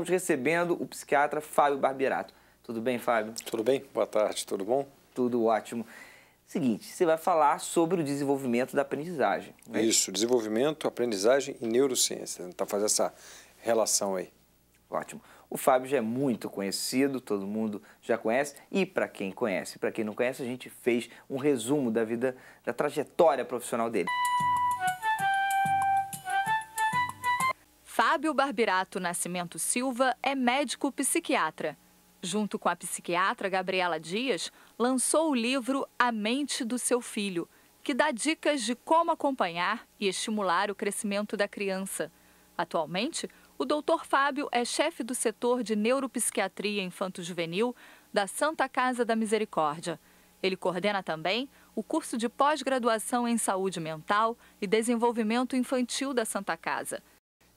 estamos recebendo o psiquiatra Fábio Barberato. Tudo bem, Fábio? Tudo bem? Boa tarde, tudo bom? Tudo ótimo. Seguinte, você vai falar sobre o desenvolvimento da aprendizagem, né? Isso, desenvolvimento, aprendizagem e neurociência. Tentar fazer essa relação aí. Ótimo. O Fábio já é muito conhecido, todo mundo já conhece. E para quem conhece, para quem não conhece, a gente fez um resumo da vida, da trajetória profissional dele. Fábio Barberato Nascimento Silva é médico psiquiatra. Junto com a psiquiatra Gabriela Dias, lançou o livro A Mente do Seu Filho, que dá dicas de como acompanhar e estimular o crescimento da criança. Atualmente, o Dr. Fábio é chefe do setor de neuropsiquiatria infanto-juvenil da Santa Casa da Misericórdia. Ele coordena também o curso de pós-graduação em saúde mental e desenvolvimento infantil da Santa Casa.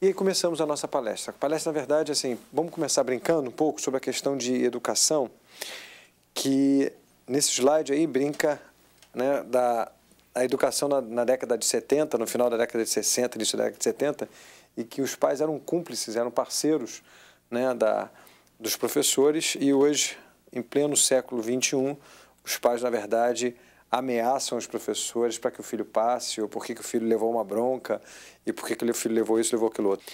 E aí começamos a nossa palestra. A palestra, na verdade, assim, vamos começar brincando um pouco sobre a questão de educação, que nesse slide aí brinca, né, da educação na década de 70, no final da década de 60, início da década de 70, e que os pais eram cúmplices, eram parceiros, né, dos professores, e hoje, em pleno século XXI, os pais, na verdade, ameaçam os professores para que o filho passe, ou por que o filho levou uma bronca, e por que o filho levou isso, levou aquilo outro.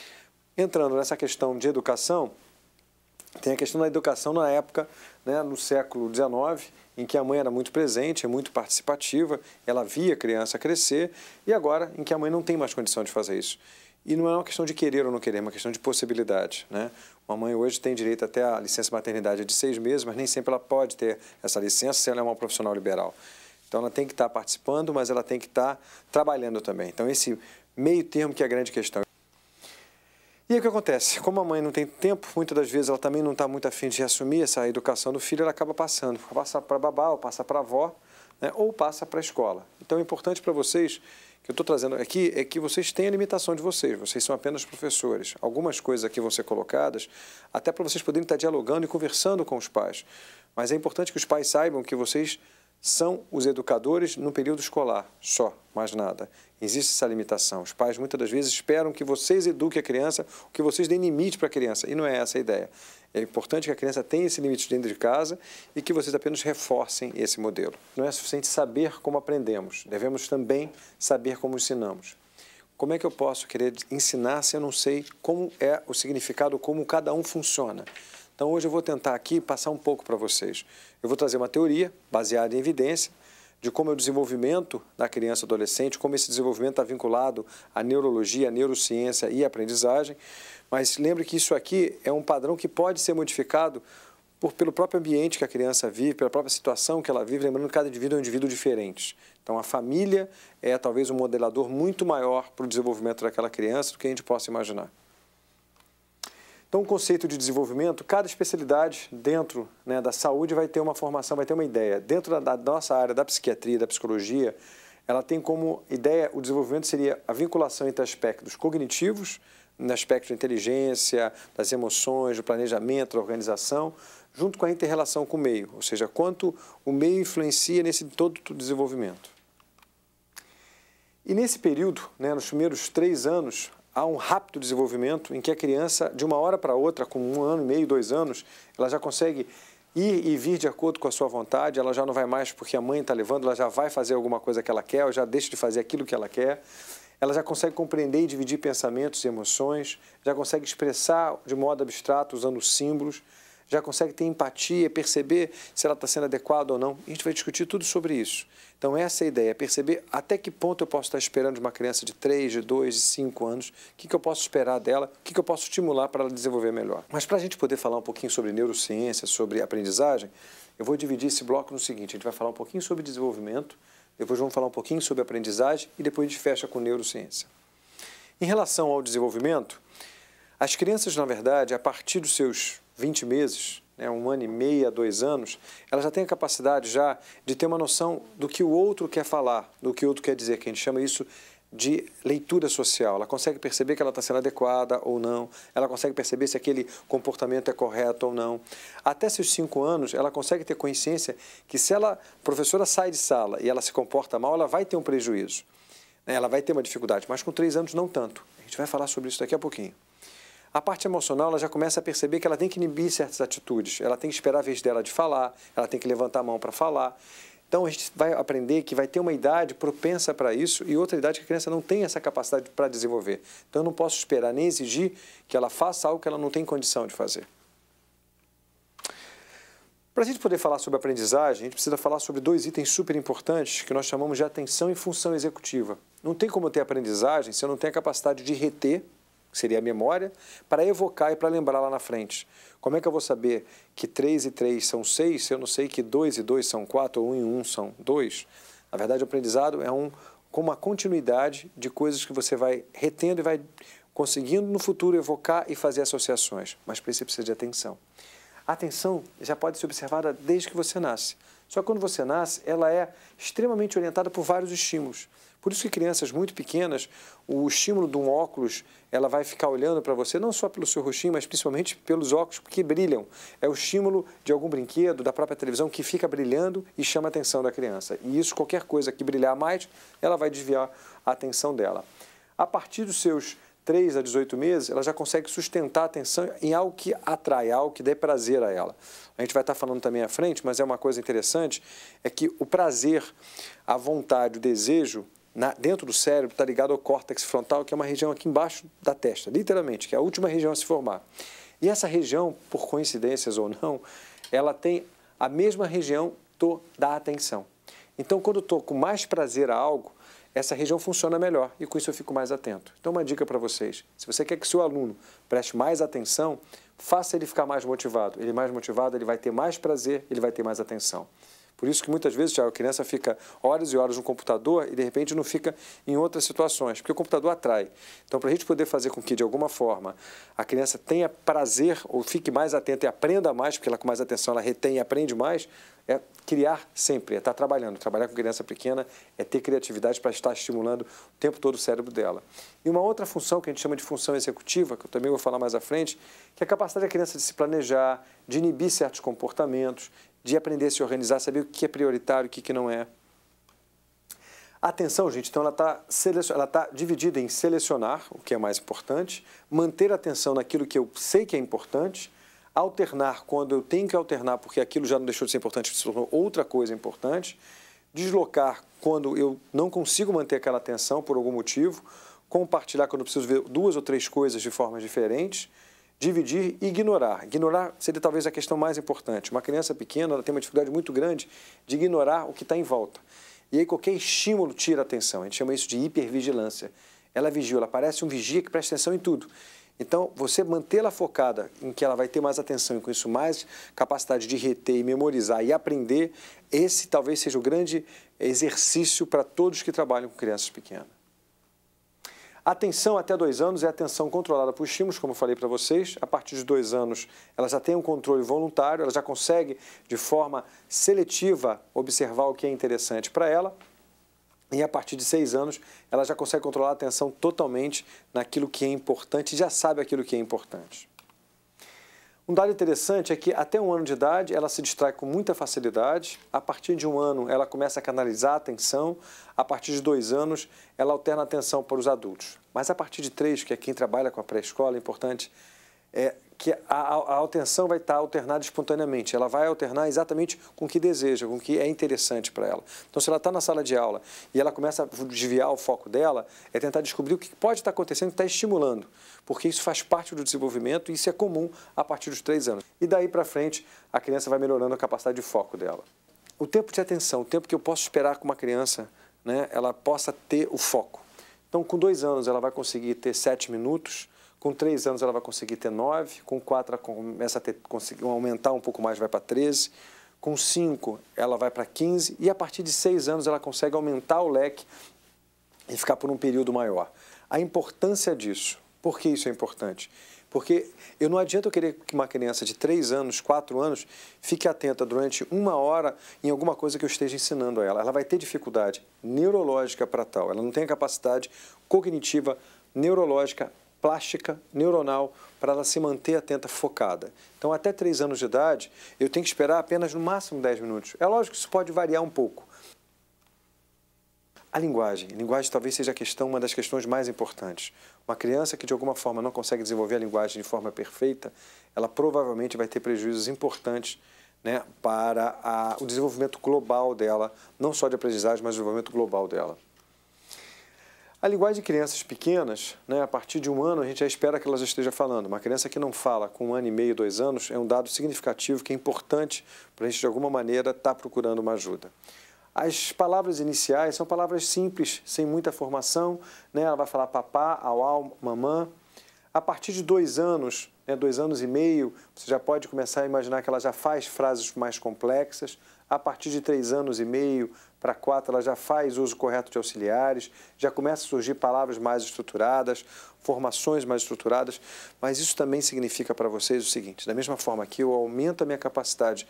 Entrando nessa questão de educação, tem a questão da educação na época, né, no século XIX, em que a mãe era muito presente, muito participativa, ela via a criança crescer, e agora em que a mãe não tem mais condição de fazer isso. E não é uma questão de querer ou não querer, é uma questão de possibilidade, né? Uma mãe hoje tem direito até a licença maternidade de 6 meses, mas nem sempre ela pode ter essa licença se ela é uma profissional liberal. Então, ela tem que estar participando, mas ela tem que estar trabalhando também. Então, esse meio termo que é a grande questão. E aí o que acontece? Como a mãe não tem tempo, muitas das vezes ela também não está muito afim de assumir essa educação do filho, ela acaba passando. Passa para a babá, ou passa para a avó, né, ou passa para a escola. Então, é importante para vocês, que eu estou trazendo aqui, é que vocês têm a limitação de vocês são apenas professores. Algumas coisas aqui vão ser colocadas, até para vocês poderem estar dialogando e conversando com os pais. Mas é importante que os pais saibam que vocês são os educadores no período escolar, só, mais nada. Existe essa limitação. Os pais muitas das vezes esperam que vocês eduquem a criança, que vocês deem limite para a criança, e não é essa a ideia. É importante que a criança tenha esse limite dentro de casa e que vocês apenas reforcem esse modelo. Não é suficiente saber como aprendemos, devemos também saber como ensinamos. Como é que eu posso querer ensinar se eu não sei como é o significado, como cada um funciona? Então, hoje eu vou tentar aqui passar um pouco para vocês. Eu vou trazer uma teoria baseada em evidência de como é o desenvolvimento da criança e adolescente, como esse desenvolvimento está vinculado à neurologia, à neurociência e à aprendizagem. Mas lembre que isso aqui é um padrão que pode ser modificado pelo próprio ambiente que a criança vive, pela própria situação que ela vive, lembrando que cada indivíduo é um indivíduo diferente. Então, a família é talvez um modelador muito maior para o desenvolvimento daquela criança do que a gente possa imaginar. Então, o conceito de desenvolvimento, cada especialidade dentro, né, da saúde vai ter uma formação, vai ter uma ideia. Dentro da nossa área da psiquiatria, da psicologia, ela tem como ideia, o desenvolvimento seria a vinculação entre aspectos cognitivos, no aspecto da inteligência, das emoções, do planejamento, da organização, junto com a inter-relação com o meio, ou seja, quanto o meio influencia nesse todo o desenvolvimento. E nesse período, né, nos primeiros 3 anos, há um rápido desenvolvimento em que a criança, de uma hora para outra, com 1 ano e meio, 2 anos, ela já consegue ir e vir de acordo com a sua vontade, ela já não vai mais porque a mãe está levando, ela já vai fazer alguma coisa que ela quer, ou já deixa de fazer aquilo que ela quer. Ela já consegue compreender e dividir pensamentos e emoções, já consegue expressar de modo abstrato usando símbolos, já consegue ter empatia, perceber se ela está sendo adequada ou não. E a gente vai discutir tudo sobre isso. Então, essa é a ideia, perceber até que ponto eu posso estar esperando de uma criança de 3, de 2, de 5 anos, o que eu posso esperar dela, o que eu posso estimular para ela desenvolver melhor. Mas para a gente poder falar um pouquinho sobre neurociência, sobre aprendizagem, eu vou dividir esse bloco no seguinte: a gente vai falar um pouquinho sobre desenvolvimento, depois vamos falar um pouquinho sobre aprendizagem e depois a gente fecha com neurociência. Em relação ao desenvolvimento, as crianças, na verdade, a partir dos seus 20 meses, né, 1 ano e meio a 2 anos, elas já têm a capacidade já de ter uma noção do que o outro quer falar, do que o outro quer dizer, que a gente chama isso de leitura social. Ela consegue perceber que ela está sendo adequada ou não, ela consegue perceber se aquele comportamento é correto ou não. Até seus 5 anos, ela consegue ter consciência que se a professora sai de sala e ela se comporta mal, ela vai ter um prejuízo, né? Ela vai ter uma dificuldade, mas com 3 anos não tanto. A gente vai falar sobre isso daqui a pouquinho. A parte emocional, ela já começa a perceber que ela tem que inibir certas atitudes, ela tem que esperar a vez dela de falar, ela tem que levantar a mão para falar. Então, a gente vai aprender que vai ter uma idade propensa para isso e outra idade que a criança não tem essa capacidade para desenvolver. Então, eu não posso esperar nem exigir que ela faça algo que ela não tem condição de fazer. Para a gente poder falar sobre aprendizagem, a gente precisa falar sobre dois itens super importantes que nós chamamos de atenção e função executiva. Não tem como ter aprendizagem se eu não tenho a capacidade de reter, que seria a memória, para evocar e para lembrar lá na frente. Como é que eu vou saber que 3 e 3 são 6 se eu não sei que 2 e 2 são 4 ou 1 e 1 são 2? Na verdade, o aprendizado é como uma continuidade de coisas que você vai retendo e vai conseguindo no futuro evocar e fazer associações. Mas para isso você precisa de atenção. A atenção já pode ser observada desde que você nasce. Só que quando você nasce, ela é extremamente orientada por vários estímulos. Por isso que crianças muito pequenas, o estímulo de um óculos, ela vai ficar olhando para você, não só pelo seu rostinho, mas principalmente pelos óculos que brilham. É o estímulo de algum brinquedo, da própria televisão, que fica brilhando e chama a atenção da criança. E isso, qualquer coisa que brilhar mais, ela vai desviar a atenção dela. A partir dos seus 3 a 18 meses, ela já consegue sustentar a atenção em algo que atrai, algo que dê prazer a ela. A gente vai estar falando também à frente, mas é uma coisa interessante, é que o prazer, a vontade, o desejo, dentro do cérebro está ligado ao córtex frontal, que é uma região aqui embaixo da testa, literalmente, que é a última região a se formar. E essa região, por coincidências ou não, ela tem a mesma região da atenção. Então, quando eu estou com mais prazer a algo, essa região funciona melhor e com isso eu fico mais atento. Então, uma dica para vocês, se você quer que seu aluno preste mais atenção, faça ele ficar mais motivado. Ele mais motivado, ele vai ter mais prazer, ele vai ter mais atenção. Por isso que muitas vezes a criança fica horas e horas no computador e de repente não fica em outras situações, porque o computador atrai. Então, para a gente poder fazer com que, de alguma forma, a criança tenha prazer ou fique mais atenta e aprenda mais, porque ela com mais atenção ela retém e aprende mais, é criar sempre, é estar trabalhando. Trabalhar com criança pequena é ter criatividade para estar estimulando o tempo todo o cérebro dela. E uma outra função que a gente chama de função executiva, que eu também vou falar mais à frente, que é a capacidade da criança de se planejar, de inibir certos comportamentos, de aprender a se organizar, saber o que é prioritário e o que não é. A atenção, gente, então ela está dividida em selecionar, o que é mais importante, manter a atenção naquilo que eu sei que é importante, alternar quando eu tenho que alternar porque aquilo já não deixou de ser importante, se tornou outra coisa importante, deslocar quando eu não consigo manter aquela atenção por algum motivo, compartilhar quando eu preciso ver 2 ou 3 coisas de formas diferentes, dividir e ignorar. Ignorar seria talvez a questão mais importante. Uma criança pequena ela tem uma dificuldade muito grande de ignorar o que está em volta. E aí qualquer estímulo tira a atenção. A gente chama isso de hipervigilância. Ela vigia, ela parece um vigia que presta atenção em tudo. Então, você mantê-la focada em que ela vai ter mais atenção e com isso mais capacidade de reter e memorizar e aprender, esse talvez seja o grande exercício para todos que trabalham com crianças pequenas. A atenção até 2 anos é a atenção controlada por estímulos, como eu falei para vocês. A partir de 2 anos, ela já tem um controle voluntário, ela já consegue, de forma seletiva, observar o que é interessante para ela. E a partir de 6 anos, ela já consegue controlar a atenção totalmente naquilo que é importante, já sabe aquilo que é importante. Um dado interessante é que até 1 ano de idade ela se distrai com muita facilidade, a partir de 1 ano ela começa a canalizar a atenção, a partir de 2 anos ela alterna a atenção para os adultos. Mas a partir de 3, que é quem trabalha com a pré-escola, é importante que a atenção vai estar alternada espontaneamente, ela vai alternar exatamente com o que deseja, com o que é interessante para ela. Então, se ela está na sala de aula e ela começa a desviar o foco dela, é tentar descobrir o que pode estar acontecendo que está estimulando, porque isso faz parte do desenvolvimento e isso é comum a partir dos 3 anos. E daí para frente, a criança vai melhorando a capacidade de foco dela. O tempo de atenção, o tempo que eu posso esperar que uma criança, ela possa ter o foco. Então, com 2 anos, ela vai conseguir ter 7 minutos, com 3 anos ela vai conseguir ter 9, com 4 ela começa a conseguir aumentar um pouco mais, vai para 13, com 5 ela vai para 15 e a partir de 6 anos ela consegue aumentar o leque e ficar por um período maior. A importância disso, por que isso é importante? Porque não adianta eu querer que uma criança de 3 anos, 4 anos, fique atenta durante 1 hora em alguma coisa que eu esteja ensinando a ela. Ela vai ter dificuldade neurológica para tal, ela não tem a capacidade cognitiva, neurológica, plástica, neuronal, para ela se manter atenta, focada. Então, até 3 anos de idade, eu tenho que esperar apenas no máximo 10 minutos. É lógico que isso pode variar um pouco. A linguagem. A linguagem talvez seja uma das questões mais importantes. Uma criança que de alguma forma não consegue desenvolver a linguagem de forma perfeita, ela provavelmente vai ter prejuízos importantes, né, para o desenvolvimento global dela, não só de aprendizagem, mas o desenvolvimento global dela. A linguagem de crianças pequenas, né, a partir de 1 ano, a gente já espera que ela já esteja falando. Uma criança que não fala com 1 ano e meio, 2 anos, é um dado significativo que é importante para a gente, de alguma maneira, estar procurando uma ajuda. As palavras iniciais são palavras simples, sem muita formação, né? Ela vai falar papá, auau, mamã. A partir de 2 anos, né, 2 anos e meio, você já pode começar a imaginar que ela já faz frases mais complexas. A partir de 3 anos e meio para 4, ela já faz uso correto de auxiliares, já começa a surgir palavras mais estruturadas, formações mais estruturadas. Mas isso também significa para vocês o seguinte: da mesma forma que eu aumento a minha capacidade,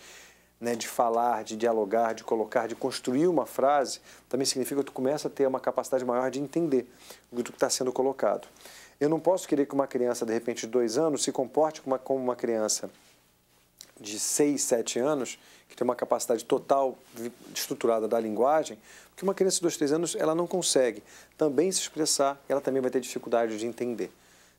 né, de falar, de dialogar, de colocar, de construir uma frase, também significa que tu começa a ter uma capacidade maior de entender o que está sendo colocado. Eu não posso querer que uma criança, de repente, de 2 anos, se comporte como uma criança de 6, 7 anos, que tem uma capacidade total estruturada da linguagem, porque uma criança de 2, 3 anos, ela não consegue também se expressar, ela também vai ter dificuldade de entender.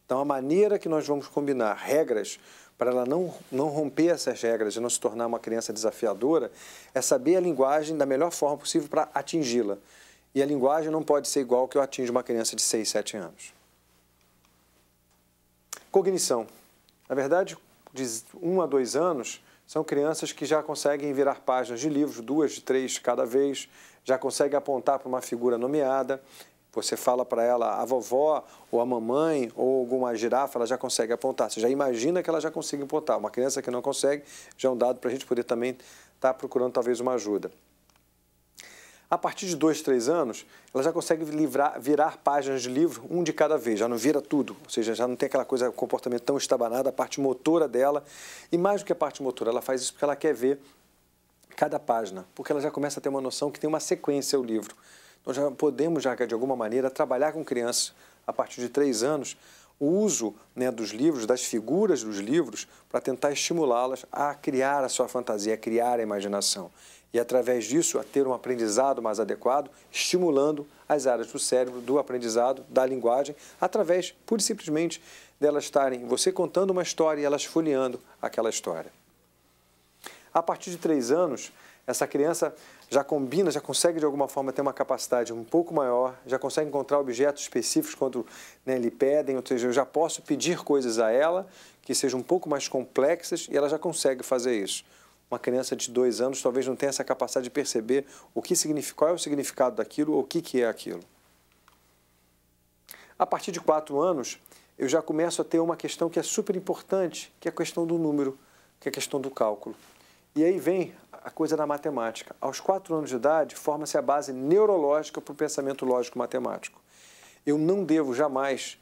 Então, a maneira que nós vamos combinar regras para ela não romper essas regras e não se tornar uma criança desafiadora, é saber a linguagem da melhor forma possível para atingi-la. E a linguagem não pode ser igual que eu atinjo uma criança de 6, 7 anos. Cognição. Na verdade, de 1 a 2 anos, são crianças que já conseguem virar páginas de livros, 2, 3 cada vez, já conseguem apontar para uma figura nomeada. Você fala para ela a vovó, ou a mamãe, ou alguma girafa, ela já consegue apontar. Você já imagina que ela já consegue apontar. Uma criança que não consegue, já é um dado para a gente poder também estar procurando talvez uma ajuda. A partir de 2, 3 anos, ela já consegue virar páginas de livro, um de cada vez, já não vira tudo. Ou seja, já não tem aquela coisa, comportamento tão estabanado, a parte motora dela. E mais do que a parte motora, ela faz isso porque ela quer ver cada página, porque ela já começa a ter uma noção que tem uma sequência o livro. Nós já podemos, de alguma maneira, trabalhar com crianças a partir de 3 anos, o uso, né, dos livros, das figuras dos livros, para tentar estimulá-las a criar a sua fantasia, a criar a imaginação. E, através disso, a ter um aprendizado mais adequado, estimulando as áreas do cérebro, do aprendizado, da linguagem, através, pura e simplesmente, delas estarem, você contando uma história e elas folheando aquela história. A partir de 3 anos, essa criança já combina, já consegue de alguma forma ter uma capacidade um pouco maior, já consegue encontrar objetos específicos quando, né, lhe pedem, ou seja, eu já posso pedir coisas a ela que sejam um pouco mais complexas e ela já consegue fazer isso. Uma criança de 2 anos talvez não tenha essa capacidade de perceber o que significa, qual é o significado daquilo ou o que é aquilo. A partir de 4 anos, eu já começo a ter uma questão que é super importante, que é a questão do número, que é a questão do cálculo. E aí vem a coisa da matemática. Aos 4 anos de idade, forma-se a base neurológica para o pensamento lógico-matemático. Eu não devo jamais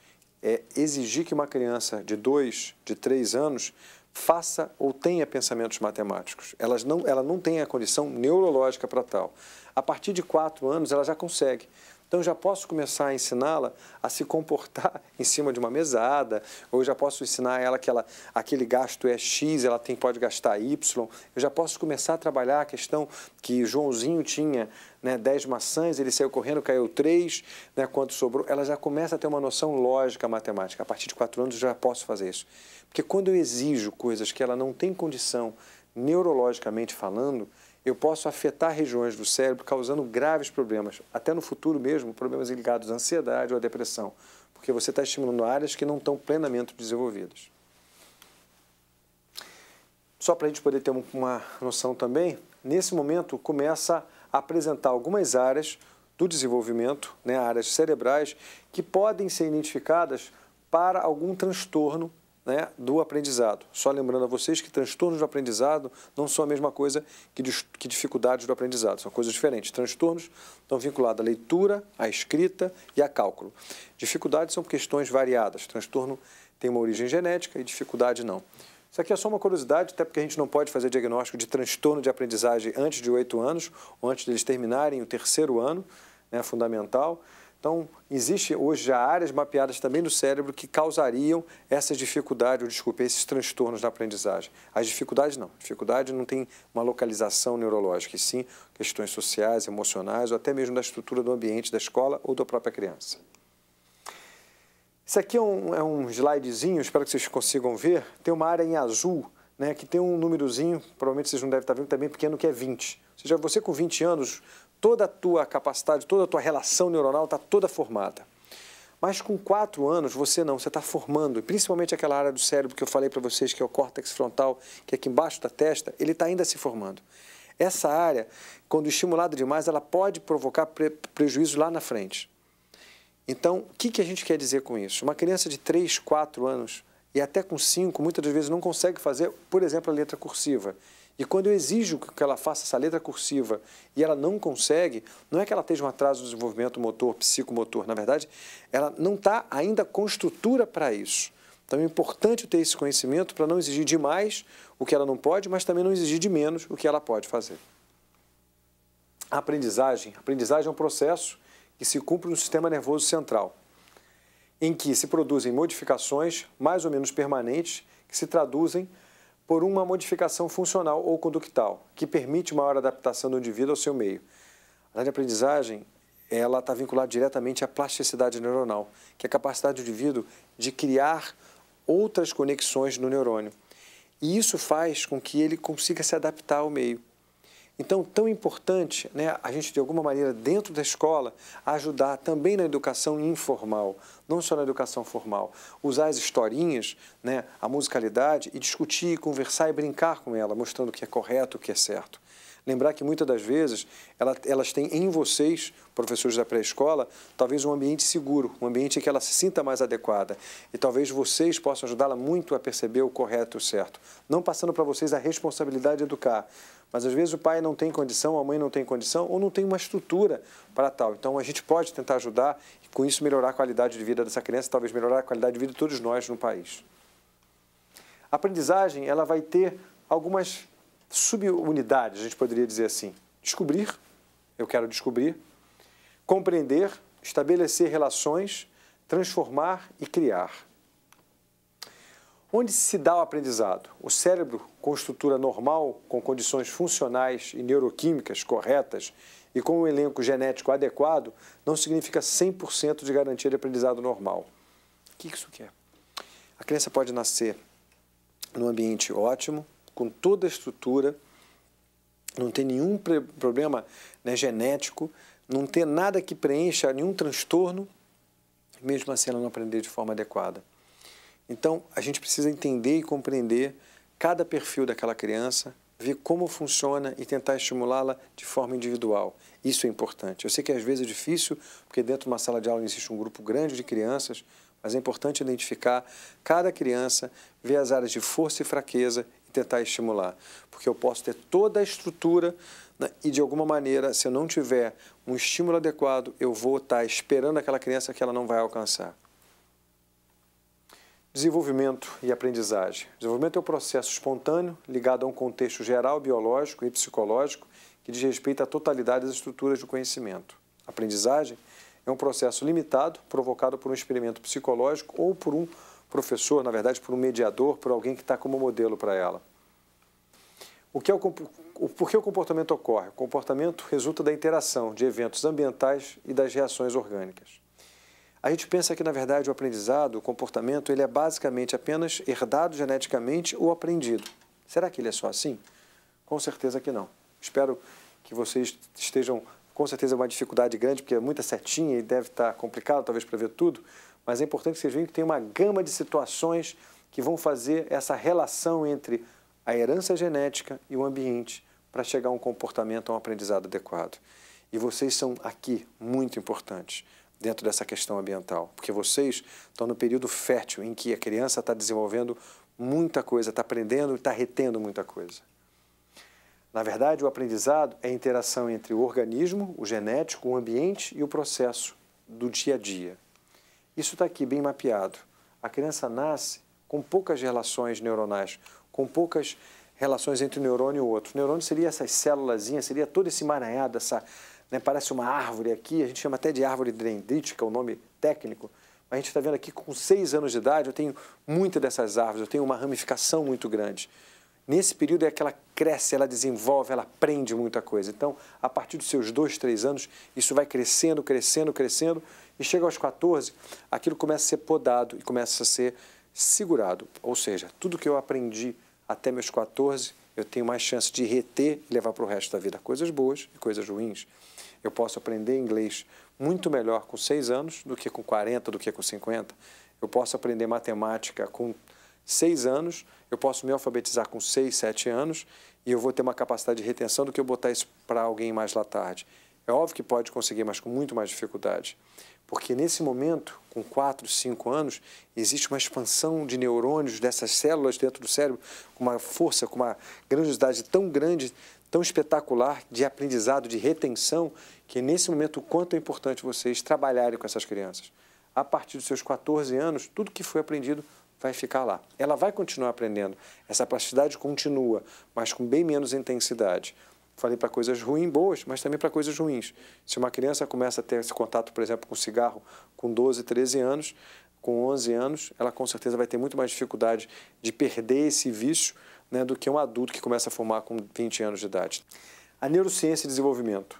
exigir que uma criança de 2, de 3 anos faça ou tenha pensamentos matemáticos. Ela não tem a condição neurológica para tal. A partir de 4 anos, ela já consegue. Então, eu já posso começar a ensiná-la a se comportar em cima de uma mesada, ou eu já posso ensinar ela que aquele gasto é X, ela pode gastar Y. Eu já posso começar a trabalhar a questão que Joãozinho tinha, né, 10 maçãs, ele saiu correndo, caiu 3, né, quanto sobrou. Ela já começa a ter uma noção lógica matemática. A partir de 4 anos, eu já posso fazer isso. Porque quando eu exijo coisas que ela não tem condição, neurologicamente falando, eu posso afetar regiões do cérebro, causando graves problemas, até no futuro mesmo, problemas ligados à ansiedade ou à depressão, porque você está estimulando áreas que não estão plenamente desenvolvidas. Só para a gente poder ter uma noção também, nesse momento começa a apresentar algumas áreas do desenvolvimento, né, áreas cerebrais, que podem ser identificadas para algum transtorno, né, do aprendizado. Só lembrando a vocês que transtornos do aprendizado não são a mesma coisa que dificuldades do aprendizado, são coisas diferentes. Transtornos estão vinculados à leitura, à escrita e a cálculo. Dificuldades são questões variadas. Transtorno tem uma origem genética e dificuldade não. Isso aqui é só uma curiosidade, até porque a gente não pode fazer diagnóstico de transtorno de aprendizagem antes de 8 anos, ou antes deles terminarem o 3º ano, né, fundamental. Então, existe hoje já áreas mapeadas também no cérebro que causariam essas dificuldades, ou desculpe, esses transtornos na aprendizagem. As dificuldades não. Dificuldade não tem uma localização neurológica, e sim questões sociais, emocionais, ou até mesmo da estrutura do ambiente da escola ou da própria criança. Isso aqui é um slidezinho, espero que vocês consigam ver. Tem uma área em azul, né, que tem um númerozinho, provavelmente vocês não devem estar vendo, também pequeno, que é 20. Ou seja, você com 20 anos, toda a tua capacidade, toda a tua relação neuronal está toda formada. Mas com 4 anos, você não, você está formando, principalmente aquela área do cérebro que eu falei para vocês, que é o córtex frontal, que é aqui embaixo da testa, ele está ainda se formando. Essa área, quando estimulada demais, ela pode provocar prejuízo lá na frente. Então, o que a gente quer dizer com isso? Uma criança de 3, 4 anos, e até com 5, muitas das vezes não consegue fazer, por exemplo, a letra cursiva. E quando eu exijo que ela faça essa letra cursiva e ela não consegue, não é que ela esteja um atraso no desenvolvimento motor, psicomotor. Na verdade, ela não está ainda com estrutura para isso. Então é importante ter esse conhecimento para não exigir demais o que ela não pode, mas também não exigir de menos o que ela pode fazer. A aprendizagem é um processo que se cumpre no sistema nervoso central, em que se produzem modificações mais ou menos permanentes que se traduzem por uma modificação funcional ou conductal, que permite maior adaptação do indivíduo ao seu meio. A aprendizagem ela está vinculada diretamente à plasticidade neuronal, que é a capacidade do indivíduo de criar outras conexões no neurônio. E isso faz com que ele consiga se adaptar ao meio. Então, tão importante, né, a gente, de alguma maneira, dentro da escola, ajudar também na educação informal, não só na educação formal. Usar as historinhas, né, a musicalidade e discutir, conversar e brincar com ela, mostrando o que é correto, o que é certo. Lembrar que, muitas das vezes, elas têm em vocês, professores da pré-escola, talvez um ambiente seguro, um ambiente em que ela se sinta mais adequada. E talvez vocês possam ajudá-la muito a perceber o correto e o certo. Não passando para vocês a responsabilidade de educar. Mas, às vezes, o pai não tem condição, a mãe não tem condição ou não tem uma estrutura para tal. Então, a gente pode tentar ajudar e, com isso, melhorar a qualidade de vida dessa criança, talvez melhorar a qualidade de vida de todos nós no país. A aprendizagem, ela vai ter algumas subunidades, a gente poderia dizer assim. Descobrir, eu quero descobrir. Compreender, estabelecer relações, transformar e criar. Onde se dá o aprendizado? O cérebro com estrutura normal, com condições funcionais e neuroquímicas corretas e com um elenco genético adequado, não significa 100% de garantia de aprendizado normal. O que isso quer? A criança pode nascer num ambiente ótimo, com toda a estrutura, não tem nenhum problema, né, genético, não ter nada que preencha nenhum transtorno, mesmo assim ela não aprender de forma adequada. Então, a gente precisa entender e compreender cada perfil daquela criança, ver como funciona e tentar estimulá-la de forma individual. Isso é importante. Eu sei que às vezes é difícil, porque dentro de uma sala de aula existe um grupo grande de crianças, mas é importante identificar cada criança, ver as áreas de força e fraqueza e tentar estimular. Porque eu posso ter toda a estrutura, né, e, de alguma maneira, se eu não tiver um estímulo adequado, eu vou estar esperando aquela criança que ela não vai alcançar. Desenvolvimento e aprendizagem. Desenvolvimento é um processo espontâneo, ligado a um contexto geral, biológico e psicológico, que diz respeito à totalidade das estruturas do conhecimento. Aprendizagem é um processo limitado, provocado por um experimento psicológico ou por um professor, na verdade, por um mediador, por alguém que está como modelo para ela. Por que o comportamento ocorre? O comportamento resulta da interação de eventos ambientais e das reações orgânicas. A gente pensa que, na verdade, o aprendizado, o comportamento, ele é basicamente apenas herdado geneticamente ou aprendido. Será que ele é só assim? Com certeza que não. Espero que vocês estejam, com certeza, uma dificuldade grande, porque é muita setinha e deve estar complicado, talvez, para ver tudo, mas é importante que vocês vejam que tem uma gama de situações que vão fazer essa relação entre a herança genética e o ambiente para chegar a um comportamento, a um aprendizado adequado. E vocês são aqui muito importantes dentro dessa questão ambiental, porque vocês estão no período fértil em que a criança está desenvolvendo muita coisa, está aprendendo e está retendo muita coisa. Na verdade, o aprendizado é a interação entre o organismo, o genético, o ambiente e o processo do dia a dia. Isso está aqui bem mapeado. A criança nasce com poucas relações neuronais, com poucas relações entre um neurônio e outro. O neurônio seria essas célulazinhas, seria todo esse emaranhado, né, parece uma árvore aqui, a gente chama até de árvore dendrítica, o nome técnico. A gente está vendo aqui com 6 anos de idade, eu tenho muitas dessas árvores, eu tenho uma ramificação muito grande. Nesse período é que ela cresce, ela desenvolve, ela aprende muita coisa. Então, a partir dos seus 2, 3 anos, isso vai crescendo, crescendo, crescendo, e chega aos 14, aquilo começa a ser podado e começa a ser segurado. Ou seja, tudo que eu aprendi até meus 14, eu tenho mais chance de reter e levar para o resto da vida coisas boas e coisas ruins. Eu posso aprender inglês muito melhor com 6 anos do que com 40, do que com 50. Eu posso aprender matemática com 6 anos, eu posso me alfabetizar com 6, 7 anos e eu vou ter uma capacidade de retenção do que eu botar isso para alguém mais lá tarde. É óbvio que pode conseguir, mas com muito mais dificuldade. Porque nesse momento, com 4, 5 anos, existe uma expansão de neurônios dessas células dentro do cérebro com uma força, com uma grandiosidade tão grande, tão espetacular de aprendizado, de retenção, que nesse momento o quanto é importante vocês trabalharem com essas crianças. A partir dos seus 14 anos, tudo que foi aprendido vai ficar lá. Ela vai continuar aprendendo. Essa plasticidade continua, mas com bem menos intensidade. Falei para coisas ruins, boas, mas também para coisas ruins. Se uma criança começa a ter esse contato, por exemplo, com cigarro com 12, 13 anos, com 11 anos, ela com certeza vai ter muito mais dificuldade de perder esse vício, né, do que um adulto que começa a fumar com 20 anos de idade. A neurociência e desenvolvimento.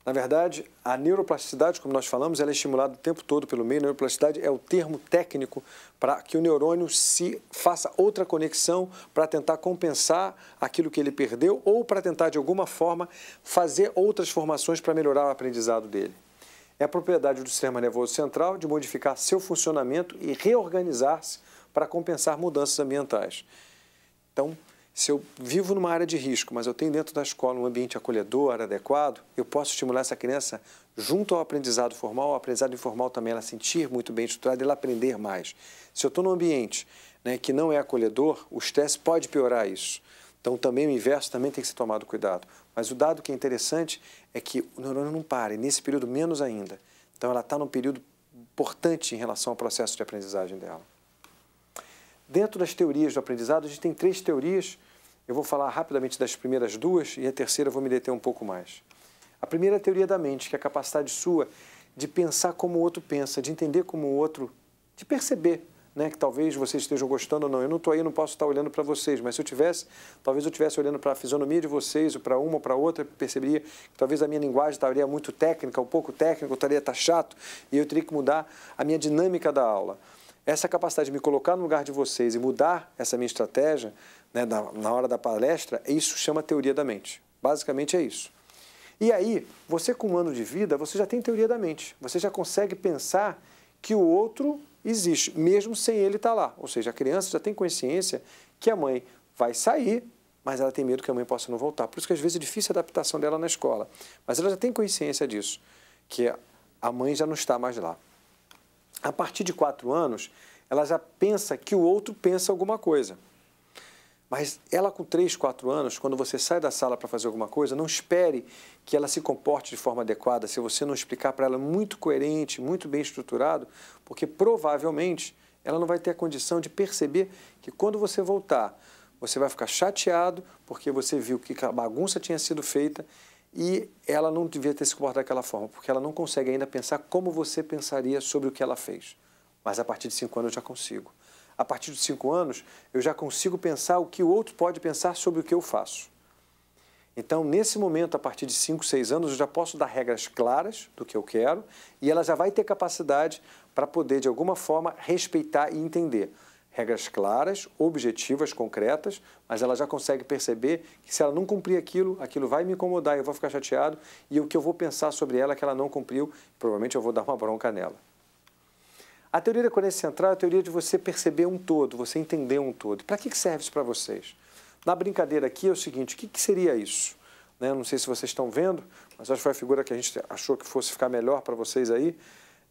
Na verdade, a neuroplasticidade, como nós falamos, ela é estimulada o tempo todo pelo meio. A neuroplasticidade é o termo técnico para que o neurônio se faça outra conexão para tentar compensar aquilo que ele perdeu ou para tentar, de alguma forma, fazer outras formações para melhorar o aprendizado dele. É a propriedade do sistema nervoso central de modificar seu funcionamento e reorganizar-se para compensar mudanças ambientais. Então, se eu vivo numa área de risco, mas eu tenho dentro da escola um ambiente acolhedor, adequado, eu posso estimular essa criança junto ao aprendizado formal, ao aprendizado informal também, ela sentir muito bem estruturada e ela aprender mais. Se eu estou num ambiente, né, que não é acolhedor, o estresse pode piorar isso. Então, também o inverso também tem que ser tomado cuidado. Mas o dado que é interessante é que o neurônio não para, e nesse período menos ainda. Então, ela está num período importante em relação ao processo de aprendizagem dela. Dentro das teorias do aprendizado, a gente tem 3 teorias. Eu vou falar rapidamente das primeiras 2 e a terceira eu vou me deter um pouco mais. A primeira é a teoria da mente, que é a capacidade sua de pensar como o outro pensa, de entender como o outro, de perceber, né, que talvez vocês estejam gostando ou não. Eu não estou aí, não posso estar olhando para vocês, mas se eu tivesse, talvez eu estivesse olhando para a fisionomia de vocês, ou para uma ou para outra, perceberia que talvez a minha linguagem estaria muito técnica, ou pouco técnica, ou estaria chato, e eu teria que mudar a minha dinâmica da aula. Essa capacidade de me colocar no lugar de vocês e mudar essa minha estratégia, né, na hora da palestra, isso chama teoria da mente. Basicamente é isso. E aí, você com 1 ano de vida, você já tem teoria da mente. Você já consegue pensar que o outro existe, mesmo sem ele estar lá. Ou seja, a criança já tem consciência que a mãe vai sair, mas ela tem medo que a mãe possa não voltar. Por isso que às vezes é difícil a adaptação dela na escola. Mas ela já tem consciência disso, que a mãe já não está mais lá. A partir de 4 anos, ela já pensa que o outro pensa alguma coisa. Mas ela com 3, 4 anos, quando você sai da sala para fazer alguma coisa, não espere que ela se comporte de forma adequada se você não explicar para ela muito coerente, muito bem estruturado, porque provavelmente ela não vai ter a condição de perceber que quando você voltar, você vai ficar chateado porque você viu que a bagunça tinha sido feita e ela não devia ter se comportado daquela forma, porque ela não consegue ainda pensar como você pensaria sobre o que ela fez. Mas a partir de 5 anos eu já consigo. A partir de 5 anos, eu já consigo pensar o que o outro pode pensar sobre o que eu faço. Então, nesse momento, a partir de 5, 6 anos, eu já posso dar regras claras do que eu quero e ela já vai ter capacidade para poder, de alguma forma, respeitar e entender. Regras claras, objetivas, concretas, mas ela já consegue perceber que se ela não cumprir aquilo, aquilo vai me incomodar, eu vou ficar chateado e o que eu vou pensar sobre ela é que ela não cumpriu, provavelmente eu vou dar uma bronca nela. A teoria da coerência central é a teoria de você perceber um todo, você entender um todo. Para que serve isso para vocês? Na brincadeira aqui é o seguinte, o que seria isso? Né? Não sei se vocês estão vendo, mas acho que foi a figura que a gente achou que fosse ficar melhor para vocês aí.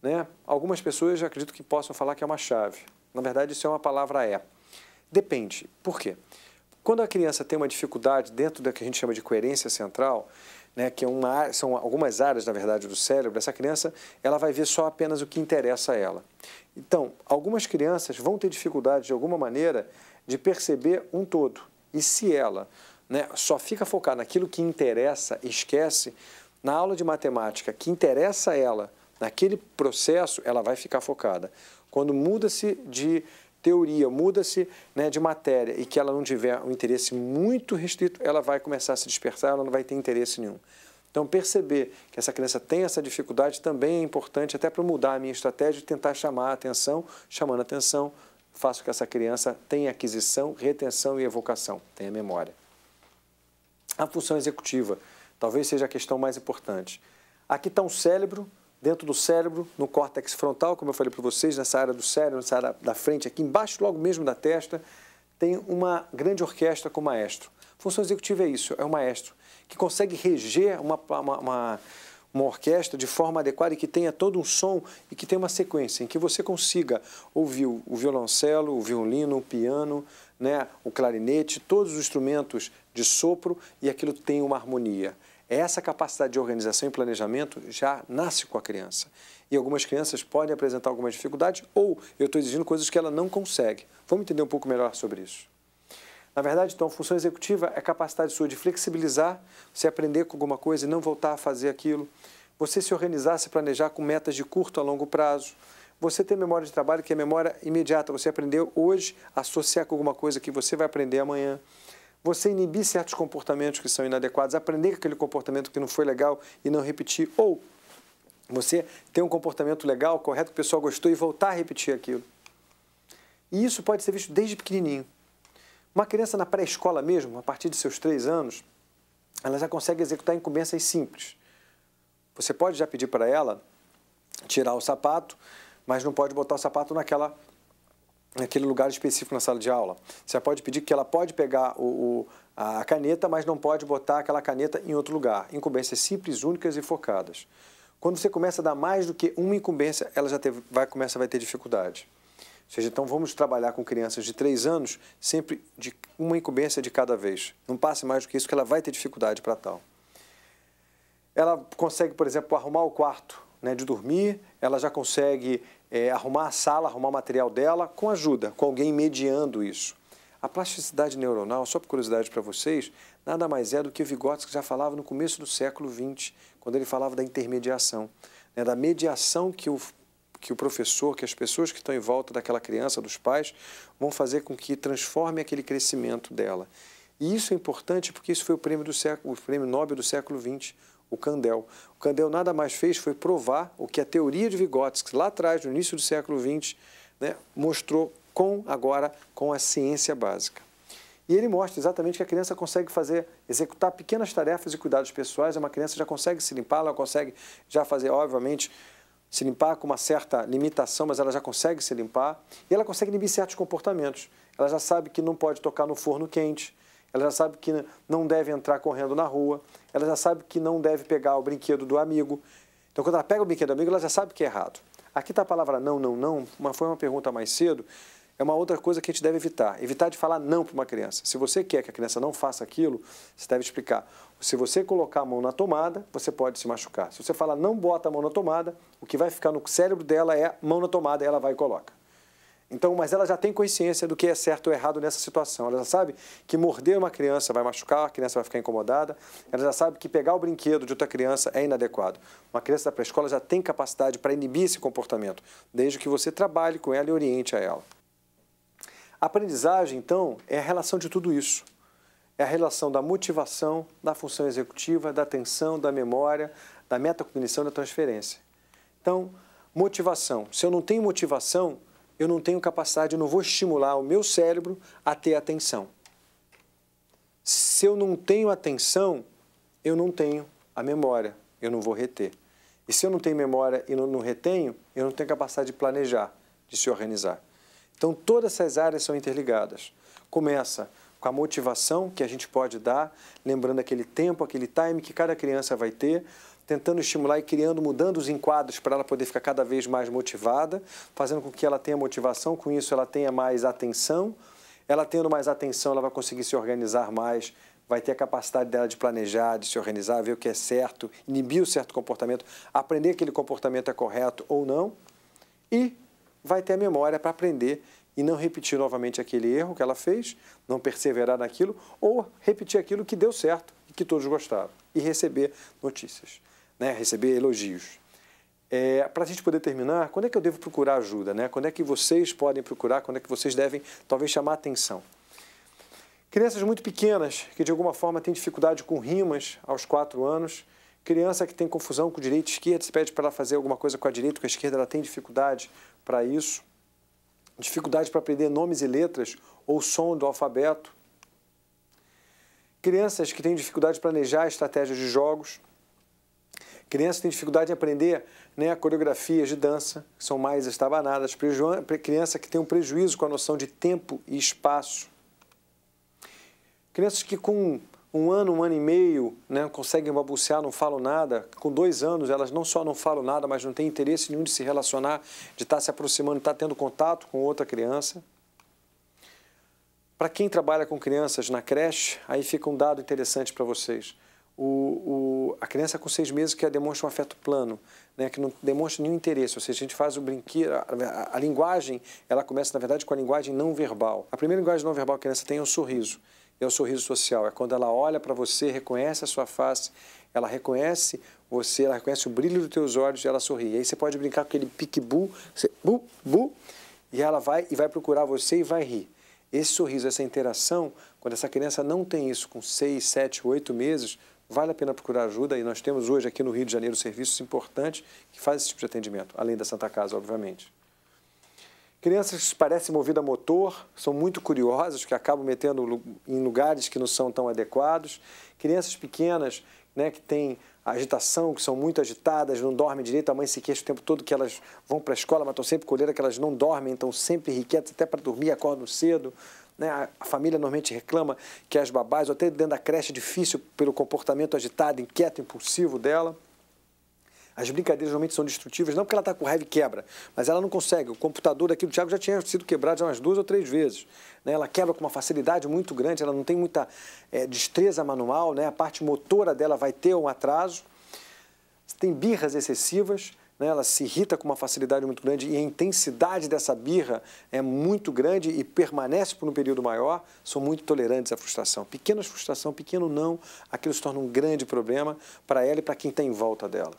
Né? Algumas pessoas já acredito que possam falar que é uma chave. Na verdade, isso é uma palavra é. Depende. Por quê? Quando a criança tem uma dificuldade dentro da que a gente chama de coerência central, né, que são algumas áreas, na verdade, do cérebro, essa criança ela vai ver só apenas o que interessa a ela. Então, algumas crianças vão ter dificuldade, de alguma maneira, de perceber um todo. E se ela, né, só fica focada naquilo que interessa e esquece, na aula de matemática que interessa a ela, naquele processo, ela vai ficar focada. Quando muda-se de teoria, muda-se, né, de matéria e que ela não tiver um interesse muito restrito, ela vai começar a se dispersar, ela não vai ter interesse nenhum. Então, perceber que essa criança tem essa dificuldade também é importante, até para mudar a minha estratégia de tentar chamar a atenção, chamando a atenção, faço que essa criança tenha aquisição, retenção e evocação, tenha memória. A função executiva talvez seja a questão mais importante. Aqui está um cérebro, dentro do cérebro, no córtex frontal, como eu falei para vocês, nessa área do cérebro, nessa área da frente, aqui embaixo, logo mesmo da testa, tem uma grande orquestra com o maestro. Função executiva é isso, é o maestro, que consegue reger uma orquestra de forma adequada e que tenha todo um som e que tenha uma sequência, em que você consiga ouvir o violoncelo, o violino, o piano, né, o clarinete, todos os instrumentos de sopro e aquilo tem uma harmonia. Essa capacidade de organização e planejamento já nasce com a criança. E algumas crianças podem apresentar algumas dificuldades ou eu estou exigindo coisas que ela não consegue. Vamos entender um pouco melhor sobre isso. Na verdade, então, a função executiva é a capacidade sua de flexibilizar, você aprender com alguma coisa e não voltar a fazer aquilo, você se organizar, se planejar com metas de curto a longo prazo, você ter memória de trabalho que é memória imediata, você aprendeu hoje, associar com alguma coisa que você vai aprender amanhã, você inibir certos comportamentos que são inadequados, aprender com aquele comportamento que não foi legal e não repetir, ou você ter um comportamento legal, correto, que o pessoal gostou e voltar a repetir aquilo. E isso pode ser visto desde pequenininho. Uma criança na pré-escola mesmo, a partir de seus 3 anos, ela já consegue executar incumbências simples. Você pode já pedir para ela tirar o sapato, mas não pode botar o sapato naquele lugar específico na sala de aula. Você pode pedir que ela pode pegar a caneta, mas não pode botar aquela caneta em outro lugar. Incumbências simples, únicas e focadas. Quando você começa a dar mais do que uma incumbência, ela já vai ter dificuldade. Ou seja, então vamos trabalhar com crianças de 3 anos, sempre de uma incumbência de cada vez. Não passe mais do que isso, que ela vai ter dificuldade para tal. Ela consegue, por exemplo, arrumar o quarto, né, de dormir, ela já consegue arrumar a sala, arrumar o material dela com ajuda, com alguém mediando isso. A plasticidade neuronal, só por curiosidade para vocês, nada mais é do que o Vygotsky já falava no começo do século XX, quando ele falava da intermediação, né, da mediação que o professor, que as pessoas que estão em volta daquela criança, dos pais, vão fazer com que transforme aquele crescimento dela. E isso é importante porque isso foi o prêmio Nobel do século XX, o Kandel. O Kandel nada mais fez foi provar o que a teoria de Vygotsky, lá atrás, no início do século XX, né, mostrou agora com a ciência básica. E ele mostra exatamente que a criança consegue executar pequenas tarefas e cuidados pessoais, uma criança já consegue se limpar, ela consegue já fazer, obviamente, se limpar com uma certa limitação, mas ela já consegue se limpar, e ela consegue inibir certos comportamentos. Ela já sabe que não pode tocar no forno quente, ela já sabe que não deve entrar correndo na rua, ela já sabe que não deve pegar o brinquedo do amigo. Então, quando ela pega o brinquedo do amigo, ela já sabe que é errado. Aqui está a palavra não, não, não, foi uma pergunta mais cedo, é uma outra coisa que a gente deve evitar. Evitar de falar não para uma criança. Se você quer que a criança não faça aquilo, você deve explicar. Se você colocar a mão na tomada, você pode se machucar. Se você falar não bota a mão na tomada, o que vai ficar no cérebro dela é mão na tomada e ela vai e coloca. Então, mas ela já tem consciência do que é certo ou errado nessa situação. Ela já sabe que morder uma criança vai machucar, a criança vai ficar incomodada. Ela já sabe que pegar o brinquedo de outra criança é inadequado. Uma criança da pré-escola já tem capacidade para inibir esse comportamento, desde que você trabalhe com ela e oriente a ela. A aprendizagem, então, é a relação de tudo isso. É a relação da motivação, da função executiva, da atenção, da memória, da metacognição e da transferência. Então, motivação. Se eu não tenho motivação, eu não tenho capacidade, eu não vou estimular o meu cérebro a ter atenção. Se eu não tenho atenção, eu não tenho a memória, eu não vou reter. E se eu não tenho memória e não retenho, eu não tenho capacidade de planejar, de se organizar. Então, todas essas áreas são interligadas. Começa com a motivação que a gente pode dar, lembrando aquele tempo, aquele time que cada criança vai ter, tentando estimular e criando, mudando os enquadros para ela poder ficar cada vez mais motivada, fazendo com que ela tenha motivação, com isso ela tenha mais atenção. Ela tendo mais atenção, ela vai conseguir se organizar mais, vai ter a capacidade dela de planejar, de se organizar, ver o que é certo, inibir o certo comportamento, aprender que aquele comportamento é correto ou não, e vai ter a memória para aprender e não repetir novamente aquele erro que ela fez, não perseverar naquilo, ou repetir aquilo que deu certo e que todos gostaram, e receber notícias. né, receber elogios. Para a gente poder terminar, quando é que eu devo procurar ajuda, né? Quando é que vocês podem procurar, quando é que vocês devem, talvez, chamar atenção? Crianças muito pequenas, que de alguma forma têm dificuldade com rimas aos 4 anos, criança que tem confusão com direita e esquerda, se pede para ela fazer alguma coisa com a direita ou com a esquerda, ela tem dificuldade para isso, dificuldade para aprender nomes e letras ou som do alfabeto, crianças que têm dificuldade de planejar estratégias de jogos, crianças que têm dificuldade em aprender, né, coreografias de dança, que são mais estabanadas, criança que tem um prejuízo com a noção de tempo e espaço, crianças que com 1 ano e meio, né, conseguem balbuciar, não falam nada, com 2 anos elas não só não falam nada, mas não têm interesse nenhum de se relacionar, de estar se aproximando, de estar tendo contato com outra criança. Para quem trabalha com crianças na creche, aí fica um dado interessante para vocês. A criança com 6 meses que demonstra um afeto plano, né, que não demonstra nenhum interesse, ou seja, a gente faz o brinquedo, a linguagem, ela começa, na verdade, com a linguagem não verbal. A primeira linguagem não verbal que a criança tem é o sorriso, é o sorriso social, é quando ela olha para você, reconhece a sua face, ela reconhece você, ela reconhece o brilho dos teus olhos e ela sorri. E aí você pode brincar com aquele pique-bu, bu, e ela vai procurar você e vai rir. Esse sorriso, essa interação, quando essa criança não tem isso com 6, 7, 8 meses, vale a pena procurar ajuda. E nós temos hoje aqui no Rio de Janeiro serviços importantes que fazem esse tipo de atendimento, além da Santa Casa, obviamente. Crianças que parecem movidas a motor, são muito curiosas, que acabam metendo em lugares que não são tão adequados. Crianças pequenas, né, que têm agitação, que são muito agitadas, não dormem direito, a mãe se queixa o tempo todo que elas vão para a escola, mas estão sempre colhendo que elas não dormem, estão sempre irrequietas, até para dormir, acordam cedo. Né? A família normalmente reclama que as babás, ou até dentro da creche, é difícil pelo comportamento agitado, inquieto, impulsivo dela. As brincadeiras normalmente são destrutivas, não porque ela está com raiva e quebra, mas ela não consegue. O computador aqui do Thiago já tinha sido quebrado já umas 2 ou 3 vezes. Né? Ela quebra com uma facilidade muito grande, ela não tem muita destreza manual, né? A parte motora dela vai ter um atraso. Tem birras excessivas, né? Ela se irrita com uma facilidade muito grande e a intensidade dessa birra é muito grande e permanece por um período maior, são muito tolerantes à frustração. Pequenas frustração, pequeno não, aquilo se torna um grande problema para ela e para quem está em volta dela.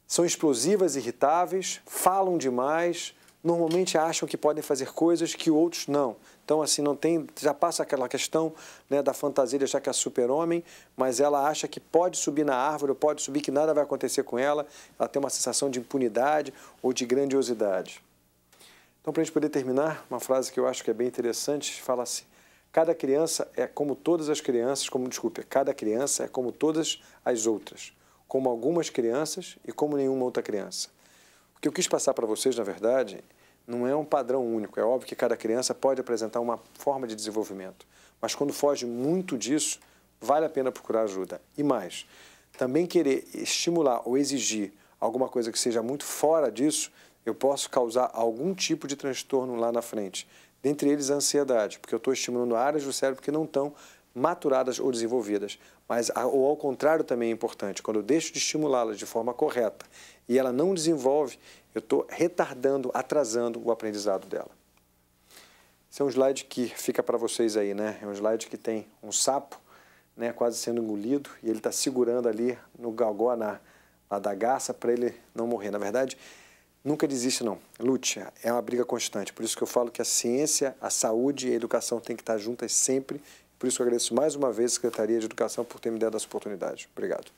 São explosivas, irritáveis, falam demais, normalmente acham que podem fazer coisas que outros não. Então, assim, não tem, já passa aquela questão, né, da fantasia de achar que é super-homem, mas ela acha que pode subir na árvore, ou pode subir, que nada vai acontecer com ela, ela tem uma sensação de impunidade ou de grandiosidade. Então, para a gente poder terminar, uma frase que eu acho que é bem interessante, fala assim: cada criança é como todas as crianças, cada criança é como todas as outras, como algumas crianças e como nenhuma outra criança. O que eu quis passar para vocês, na verdade, não é um padrão único. É óbvio que cada criança pode apresentar uma forma de desenvolvimento, mas quando foge muito disso, vale a pena procurar ajuda. E mais, também querer estimular ou exigir alguma coisa que seja muito fora disso, eu posso causar algum tipo de transtorno lá na frente. Dentre eles a ansiedade, porque eu estou estimulando áreas do cérebro que não estão maturadas ou desenvolvidas. Mas, ou ao contrário, também é importante, quando eu deixo de estimulá-las de forma correta e ela não desenvolve, eu estou retardando, atrasando o aprendizado dela. Esse é um slide que fica para vocês aí, né? É um slide que tem um sapo, né, quase sendo engolido, e ele está segurando ali no galgó, na da garça, para ele não morrer. Na verdade, nunca desiste, não. Lute, é uma briga constante. Por isso que eu falo que a ciência, a saúde e a educação têm que estar juntas sempre. Por isso eu agradeço mais uma vez a Secretaria de Educação por ter me dado essa oportunidade. Obrigado.